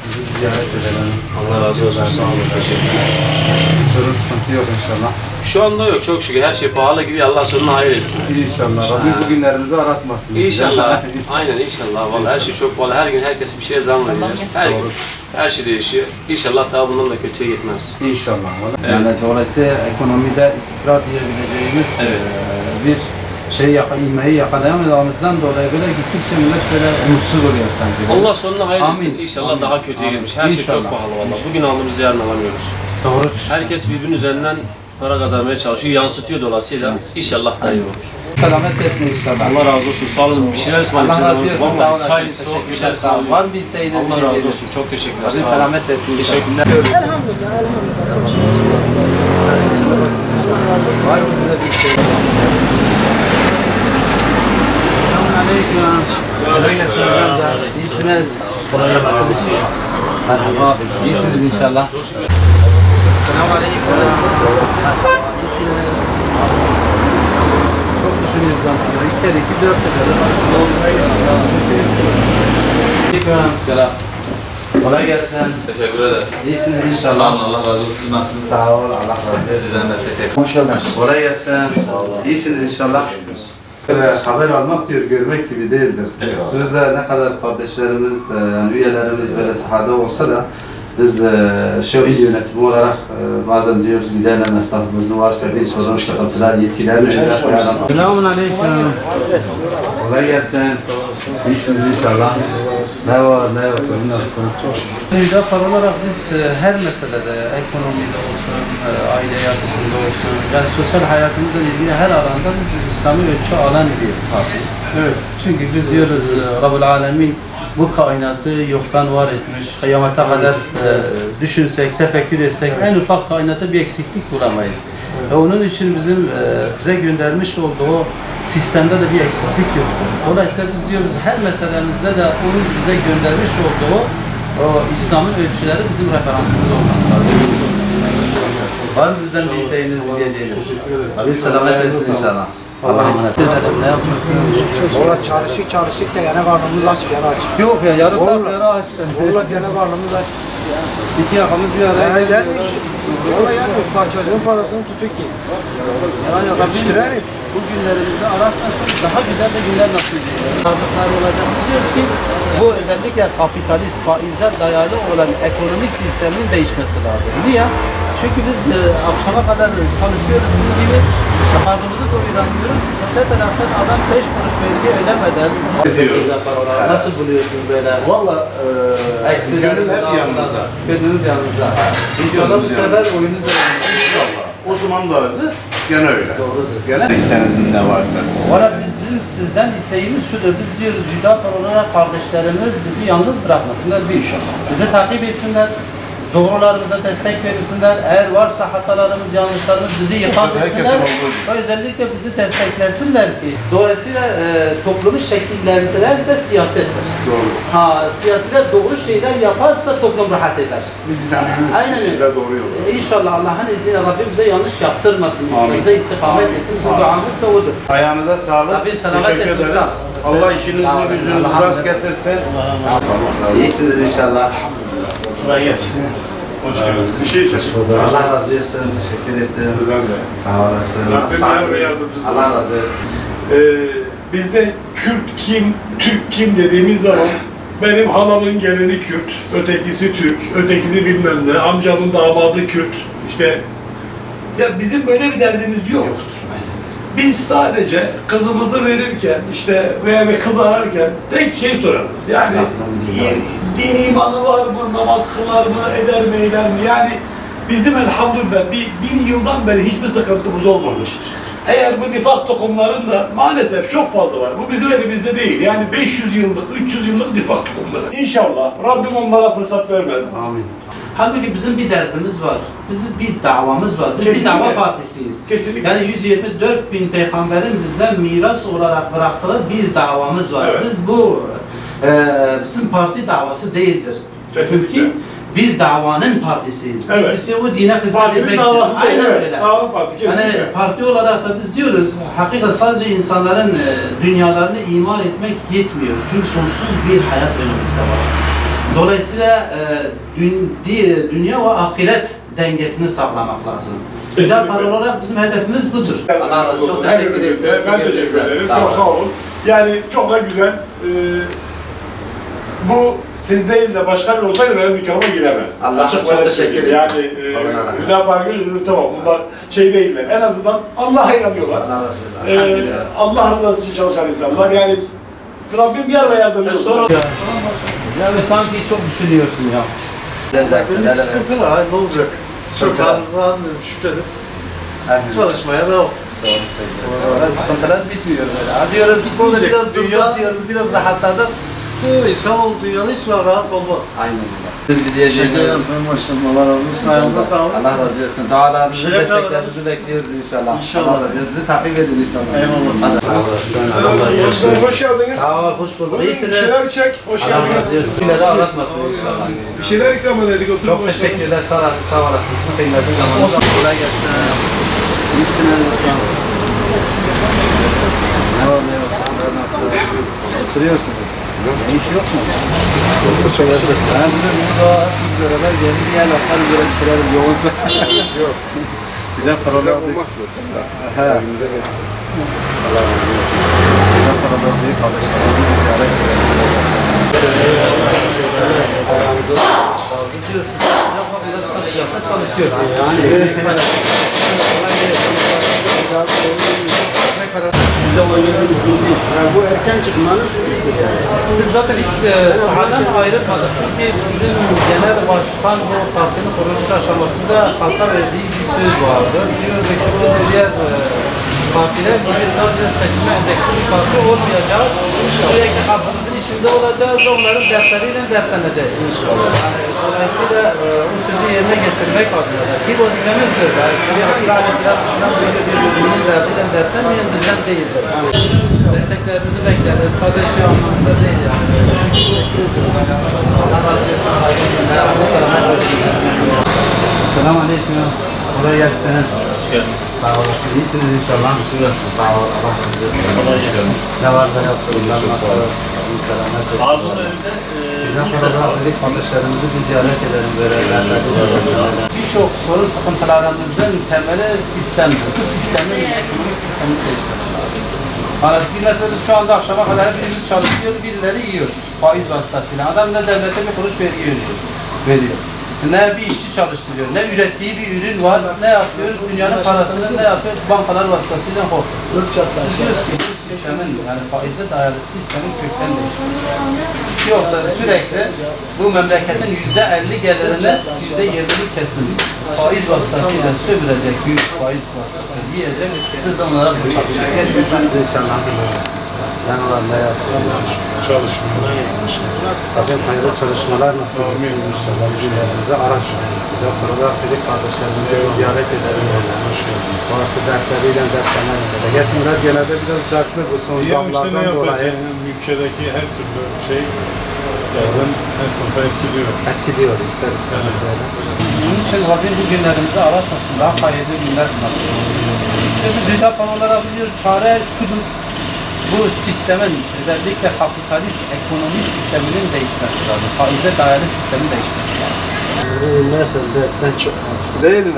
Bizi ziyaret edelim. Allah razı olsun. Sağ olun. Teşekkürler. Bir sorun sıkıntı yok inşallah. Şu anda yok çok şükür. Her şey pahalı gidiyor. Allah sonunu hayır etsin. İnşallah. Rabbim bu günlerimizi aratmasın. İnşallah. Aynen inşallah. Vallahi her şey çok pahalı. Her gün herkes bir şeye zam veriyor. Her gün. Her şey değişiyor. İnşallah daha bundan da kötüye gitmez. İnşallah. Evet. Yani dolayısıyla ekonomide istikrar diyebileceğimiz bir ilmeği yakalayamadığımızdan dolayı böyle gittikçe millet böyle umutsuz oluyor sanki. Allah sonuna hayır etsin. Amin. İnşallah Amin. daha kötüye Amin. gitmiş. Her şey İnşallah. çok pahalı vallahi. Bugün aldığımız yarın alamıyoruz. Doğru. Herkes birbirinin üzerinden para kazanmaya çalışıyor. Yansıtıyor dolayısıyla. İnşallah daha iyi olur. Selamet versin inşallah. Allah razı olsun. Sağ olun. Bir şeyler ısmarlayın. Allah razı olsun. Sağ olasın. Çay, soğuk bir şeyler ısmarlayın. Var mı bir isteğiniz? Allah razı olsun. Çok teşekkürler. Rabbim Sağ olun. selamet versin. Teşekkürler. Elhamdülillah, elhamdülillah. Çok şükür. Allah razı olsun. Var mı bize bir isteğiniz? Selamünaleyküm. Kolay gelsin hocam. İyisiniz. Kolay gelsin. Merhaba. İyisiniz inşallah. Selamünaleyküm. İyisiniz. Çok düşünüyoruz ama. İki kere, iki, dört kere. Selam. Kolay gelsin. Teşekkür ederim. İyisiniz inşallah. Sağ olun, Allah razı olsun. Siz nasılsınız? Sağ ol, Allah razı olsun. Sizden de teşekkür Hoş geldiniz. Kolay gelsin. Sağ olun. İyisiniz inşallah. Böyle haber almak diyor, görmek gibi değildir. Eyvallah. Biz de ne kadar kardeşlerimiz, yani üyelerimiz böyle sahada olsa da biz şu il yönetimi olarak bazen diyoruz giderler esnafımızın varsa bir sorun sıkıntılar yetkilerini Selamun aleyküm. Kolay gelsin. İyisiniz inşallah. Ne var ne yok, nasılsın? Hüdapar olarak biz her meselede, ekonomide olsun, aile yapısında olsun, yani sosyal hayatımızla ilgili her alanda biz İslami ölçü alan bir partiyiz. Evet. Çünkü biz diyoruz Rabbul Alemin bu kainatı yoktan var etmiş, kıyamete kadar düşünsek, tefekkür etsek en ufak kainatta bir eksiklik bulamayız. Onun için bizim bize göndermiş olduğu sistemde de bir eksiklik yoktur. Dolayısıyla biz diyoruz her meselemizde de onun bize göndermiş olduğu o İslam'ın ölçüleri bizim referansımız olması lazım. Var mı bizden bir isteğiniz, bir diyeceğiniz? Rabbim selamet etsin inşallah. Allah'a emanet edelim. Ne yapıyorsunuz? Valla çalışık da yana karnımız aç, yana aç. Yok ya, yarın da aç. Valla yana karnımız aç. İki yakamız bir araya Gelmiş. Valla yani parçacığın parasını tutuk ki. Yani Yetiştirelim. bu günlerimizi aratmasak daha güzel de günler nasıl edeceğiz? Varlıklar olacak. Biz diyoruz ki bu özellikle kapitalist, faize dayalı olan ekonomi sisteminin değişmesi lazım. Niye? Çünkü biz akşama kadar çalışıyoruz sizin gibi. Karnımızı doyuramıyoruz. Öte taraftan adam 5 kuruş vergi ödemeden nasıl buluyorsunuz böyle? Valla Eksileriniz hep yanınızda. Kötünüz yanınızda. İnşallah bu sefer oyunuz da inşallah. O zaman da öyle. Gene öyle. doğrudur. Gene istenildiğin ne varsa. Valla bizim sizden isteğimiz şudur. Biz diyoruz Hüdapar olarak kardeşlerimiz bizi yalnız bırakmasınlar bir inşallah. Bizi takip etsinler. Doğrularımıza destek verirsinler. Eğer varsa hatalarımız, yanlışlarımız bizi ikaz etsinler. Ve özellikle bizi desteklesinler ki. Dolayısıyla toplumu şekillendiren de siyasettir. Doğru. Siyasiler doğru şeyler yaparsa toplum rahat eder. Biz inanıyoruz. Aynen öyle. Sizle doğru yolda. İnşallah Allah'ın izniyle Rabbim bize yanlış yaptırmasın. Amin. Bize istikamet etsin. Bizim duamız da odur. Ayağınıza sağlık. Rabbim selamet Teşekkür etsin ederiz. usta. Allah Sağ işinizi olasın. gücünüzü Allah rast razı getirsin. İyisiniz inşallah. Kolay gelsin. Hoş geldiniz. Bir şey söyle. Allah razı olsun. Teşekkür ettim. Sizden de. Sağ olasın. Rabbim Sağ yar ve olasın. yardımcısı Allah olsun. razı olsun. Bizde Kürt kim, Türk kim dediğimiz zaman benim halamın gelini Kürt, ötekisi Türk, ötekisi bilmem ne, amcamın damadı Kürt. İşte ya bizim böyle bir derdimiz yok. Biz sadece kızımızı verirken işte veya bir kız ararken tek şey sorarız. Yani din imanı var mı, namaz kılar mı, eder mi, eyler mi? Yani bizim elhamdülillah 1000 yıldan beri hiçbir sıkıntımız olmamış. Eğer bu nifak tohumların da maalesef çok fazla var. Bu bizim elimizde değil. Yani 500 yıllık, 300 yıllık nifak tohumları. İnşallah Rabbim onlara fırsat vermez. Amin. Halbuki bizim bir derdimiz var. Bizim bir davamız var. Biz Kesinlikle. bir dava partisiyiz. Kesinlikle. Yani 124 bin peygamberin bize miras olarak bıraktığı bir davamız var. Evet. Biz bu bizim parti davası değildir. Kesinlikle. Bizimki bir davanın partisiyiz. Evet. Biz işte o dine hizmet Partinin etmek davası değil, Aynen evet. öyle. Dava partisi, kesinlikle. Yani parti olarak da biz diyoruz, hakikaten sadece insanların dünyalarını imar etmek yetmiyor. Çünkü sonsuz bir hayat önümüzde var. Dolayısıyla dünya ve ahiret dengesini sağlamak lazım. Hüdapar Kesinlikle. olarak bizim hedefimiz budur. Allah razı olsun. Çok Her teşekkür birinize ederim. ben teşekkür ederim. Sağ Çok olun. sağ olun. Yani çok da güzel. Bu siz değil de başka biri olsaydı benim dükkanıma giremez. Allah Açık çok ve net teşekkür söyleyeyim. ederim. Yani Allah razı olsun. Hüdapar Gül tamam bunlar şey değiller. En azından Allah'a inanıyorlar. Allah razı olsun. Elhamdülillah. Allah rızası için çalışan insanlar. Yani Rabbim yar ve yardımcı olsun. Ya ve sanki çok düşünüyorsun ya. Günlük sıkıntı var, ne olacak? Çok halimize halimize şükredip çalışmaya devam. Doğru söylüyorsun. Sıkıntılar bitmiyor böyle. Diyoruz burada biraz durduk diyoruz, biraz rahatladık. Bu insanoğlu dünyada hiç rahat olmaz. Aynen öyle. Teşekkür ederim Sayın Başkanım. Allah razı olsun. Ayağınıza sağlık. Allah razı olsun. Dualarınızı, Teşekkür ederim. desteklerinizi bekliyoruz inşallah. İnşallah. Allah razı olsun. Bizi takip edin inşallah. Eyvallah. Hadi. Sağ olasın. Başkanım hoş geldiniz. Sağ ol, hoş bulduk. Bir İyisiniz. şeyler çek. Hoş Allah razı geldiniz. olsun. Birileri anlatmasın inşallah. Bir şeyler ikram edelim. Oturun Çok teşekkürler. Sağ olasın. Sizin kıymetli zamanınız. Kolay gelsin. İyisiniz. Ne var ne yok. Nasıl? Oturuyorsunuz. Ne iş yok mu? Sen bize bunu daha hep beraber geldi. Diğer laflar göre bitirelim yoğunsa. Yok. Bir de paralar olmak zaten. He. Allah razı olsun. Bir de paralar büyük kardeşlerimizi ziyaret edelim. Gidiyorsun. Sıcakta çalışıyor. Bize oynadığımız değil. Yani bu erken çıkmanın biz zaten hiç sahadan ayrılmadık. Çünkü bizim genel başkan bu partinin kuruluş aşamasında halka verdiği bir söz vardı. Diyoruz ki biz diğer partiler gibi sadece seçime endeksli bir parti olmayacağız. Sürekli halkımızın içinde olacağız ve onların dertleriyle dertleneceğiz. Yani dolayısıyla o sözü yerine getirmek adına da bir vazifemizdir. Yani Resulullah Aleyhisselam birbirinin derdiyle dertlenmeyen bizden değildir. Yani desteklerinizi bekleriz. Sadece şu anlamda değil yani. Allah razı olsun. Hayırlı günler. Selamun Aleyküm. Kolay gelsin. Hoş geldiniz. Sağ olasın. İyisiniz inşallah. Sağ ol. Allah razı olsun. Kolay gelsin. Ne var da yok durumlar nasıl? Selamet olsun. Ağzının önünde Dedik kardeşlerimizi bir ziyaret edelim böyle birçok sorun sıkıntılarımızın temeli sistemdir. Bu sistemin, ekonomik sistemin değişmesi lazım. Yani bir mesela şu anda akşama kadar birimiz çalışıyor, birileri yiyor. Faiz vasıtasıyla. Adam ne devlete bir kuruş veriyor. Ne bir işçi çalıştırıyor, ne ürettiği bir ürün var, ne yapıyor, dünyanın parasını ne yapıyor, bankalar vasıtasıyla hortuyor. Diyoruz ki bu sistemin, yani faizle dayalı sistemin kökten değişmesi lazım. Yoksa sürekli bu memleketin %50 gelirine %20'lik kesim faiz vasıtasıyla sömürecek, büyük faiz vasıtasıyla yiyecek, biz de onlara bu çalışacağız. İnşallah. Ben olan ne yapıyorum? Çalışmalar. Tabii hayırlı çalışmalar nasıl olsun inşallah günlerimize araştırsın. Bir de burada dedik kardeşlerimizi ziyaret edelim. Hoş geldiniz. Bazı dertleriyle dertlenelim. Gerçi biraz genelde biraz dertli bu son Ya işte ne zamlardan dolayı. yapacağım? Ülkedeki her türlü şey yarın esnafa etkiliyor. Etkiliyor ister istemez böyle. Bunun için Rabbim bu günlerimizi aratmasın. Daha hayırlı günler nasıl olsun. Biz Hüdapar olarak biliyoruz çare şudur. Bu sistemin, özellikle kapitalist ekonomi sisteminin değişmesi lazım. Faize dayalı sistemin değişmesi lazım. Neyse dertten çok. Değil mi?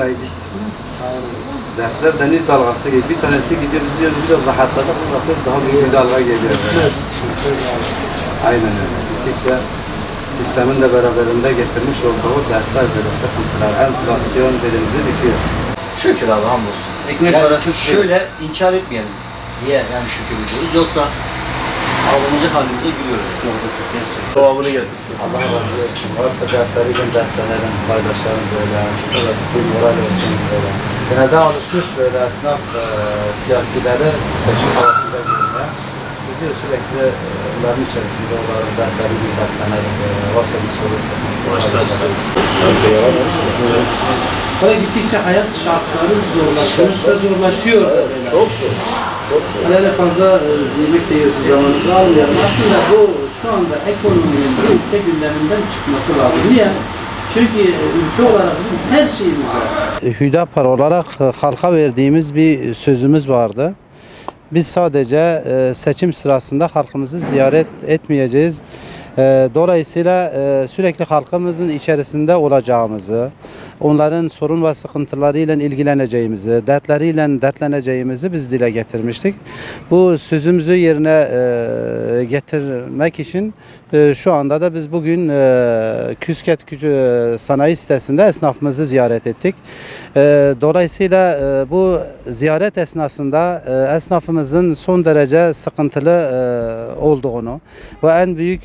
Dertler deniz dalgası gibi. Bir tanesi gidiyor, biz diyoruz biraz rahatladık. Bu sefer daha büyük bir dalga geliyor. Aynen öyle. Gittikçe sistemin de beraberinde getirmiş olduğu dertler böyle sıkıntılar, enflasyon belimizi bitiyor. Şükür abi hamdolsun. Ekmek Yani parası şöyle inkar etmeyelim. Niye yani şükür ediyoruz yoksa ağlanacak halimize gülüyoruz. Devamını getirsin. Allah razı olsun. Varsa dertleriyle dertlenelim, paylaşalım böyle. Evet, bir moral olsun böyle. Genelde alışmış böyle esnaf siyasileri seçim havasında görmeye. Biz de sürekli onların içerisinde onların dertleriyle dertlenelim. Varsa bir soru Böyle gittikçe hayat şartları zorlaşmış ve zorlaşıyor. Çok zor. Çok zor. Hele fazla yemek de yiyorsunuz, zamanınızı almayalım. Aslında bu şu anda ekonominin bu ülke gündeminden çıkması lazım. Niye? Çünkü ülke olarak bizim her şeyimiz var. Hüdapar olarak halka verdiğimiz bir sözümüz vardı. Biz sadece seçim sırasında halkımızı ziyaret etmeyeceğiz. Dolayısıyla sürekli halkımızın içerisinde olacağımızı, onların sorun ve sıkıntılarıyla ilgileneceğimizi, dertleriyle dertleneceğimizi biz dile getirmiştik. Bu sözümüzü yerine getirmek için şu anda da biz bugün Küsket Sanayi Sitesi'nde esnafımızı ziyaret ettik. Dolayısıyla bu ziyaret esnasında esnafımızın son derece sıkıntılı olduğunu ve en büyük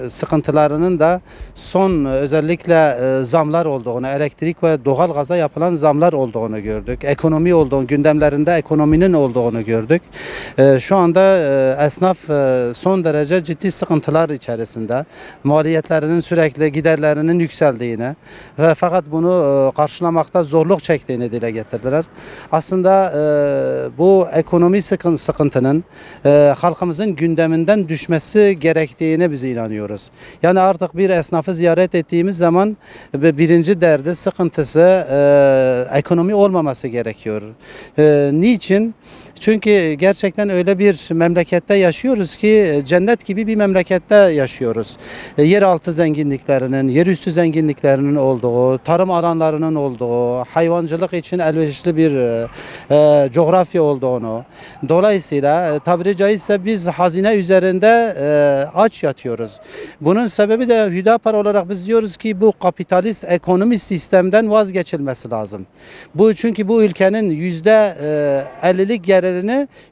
sıkıntılarının da son özellikle zamlar olduğunu, elektrik ve doğalgaza yapılan zamlar olduğunu gördük. Ekonomi olduğunu, gündemlerinde ekonominin olduğunu gördük. Şu anda esnaf son derece ciddi sıkıntılar içerisinde. Maliyetlerinin sürekli giderlerinin yükseldiğini ve fakat bunu karşılamakta zorluk çektiğini dile getirdiler. Aslında bu ekonomi sıkıntının halkımızın gündeminden düşmesi gerektiğine biz inanıyoruz. Yani artık bir esnafı ziyaret ettiğimiz zaman birinci derdi, sıkıntısı ekonomi olmaması gerekiyor. Niçin? Çünkü gerçekten öyle bir memlekette yaşıyoruz ki cennet gibi bir memlekette yaşıyoruz. Yeraltı zenginliklerinin, yerüstü zenginliklerinin olduğu, tarım alanlarının olduğu, hayvancılık için elverişli bir coğrafya olduğunu. Dolayısıyla tabiri caizse biz hazine üzerinde aç yatıyoruz. Bunun sebebi de Hüdapar olarak biz diyoruz ki bu kapitalist ekonomi sistemden vazgeçilmesi lazım. Çünkü bu ülkenin %50'lik gelirini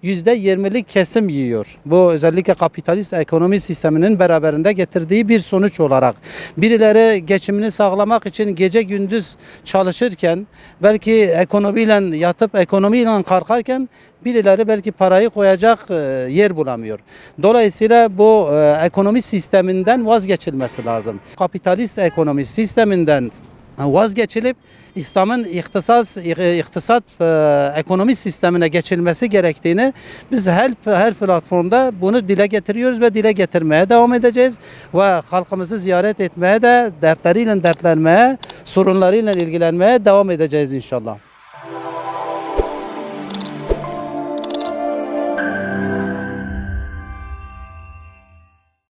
%20'lik kesim yiyor. Bu özellikle kapitalist ekonomi sisteminin beraberinde getirdiği bir sonuç olarak. Birileri geçimini sağlamak için gece gündüz çalışırken, belki ekonomiyle yatıp ekonomiyle kalkarken birileri belki parayı koyacak yer bulamıyor. Dolayısıyla bu ekonomi sisteminden vazgeçilmesi lazım. Kapitalist ekonomi sisteminden vazgeçilip İslam'ın iktisat ekonomi sistemine geçilmesi gerektiğini biz her platformda bunu dile getiriyoruz ve dile getirmeye devam edeceğiz ve halkımızı ziyaret etmeye de dertleriyle dertlenmeye, sorunlarıyla ilgilenmeye devam edeceğiz inşallah.